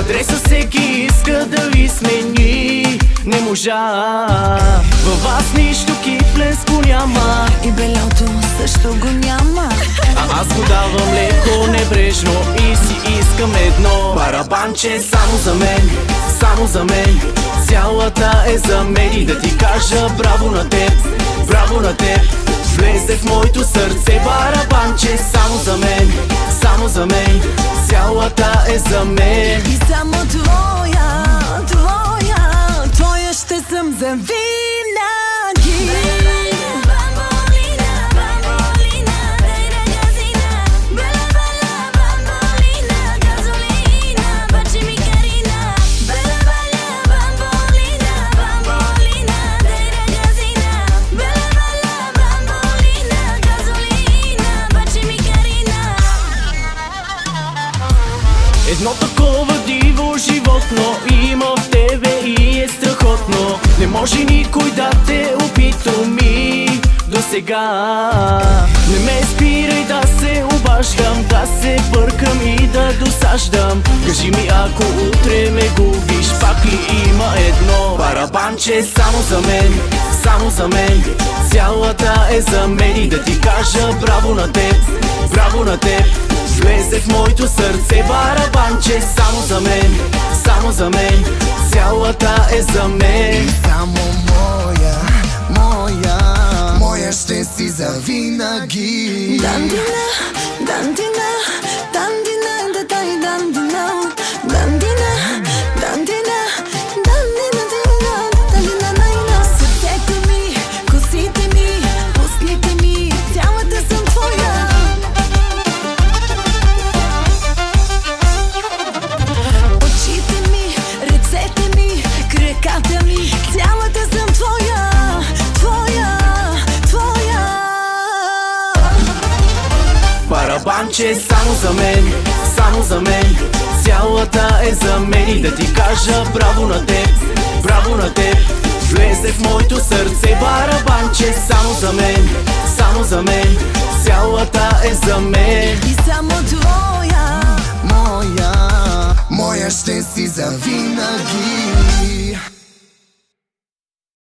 Адреса всеки иска да ви смени, не можа. Във вас нищо кипленско няма и белото също го няма. А аз го давам леко, небрежно и си искам едно барабанче само за мен, само за мен. Цялата е за мен и да ти кажа браво на теб, браво на теб. Влезе в моето сърце барабанче само за мен, само за мен. Цялата е за мен и само твоя, твоя, твоя ще съм за винаги. Едно такова диво животно има в тебе и е страхотно. Не може никой да те опитоми до сега. Не ме спирай да се обаждам, да се бъркам и да досаждам. Кажи ми ако утре ме губиш, пак ли има едно барабанче само за мен, само за мен. Цялата е за мен и да ти кажа браво на теб, браво на теб. Влезе в моето сърце барабанче само за мен, само за мен. Цялата е за мен. Само моя, моя, моя ще си завинаги. Дандина, дандина, дандина, дадай дандина, дандина, дандина, дандина, дандина, дандина. Сърцето ми, косите ми, устните ми, цялата съм твоя. Очите ми, ръцете ми, краката ми, цялата съм твоя, твоя, твоя. Барабанче само за мен, само за мен. Цялата е за мен и да ти кажа браво на теб, браво на теб. Влезе в моето сърце барабанче само за мен, само за мен. Цялата е за мен и само твоя, моя, моя ще си завинаги.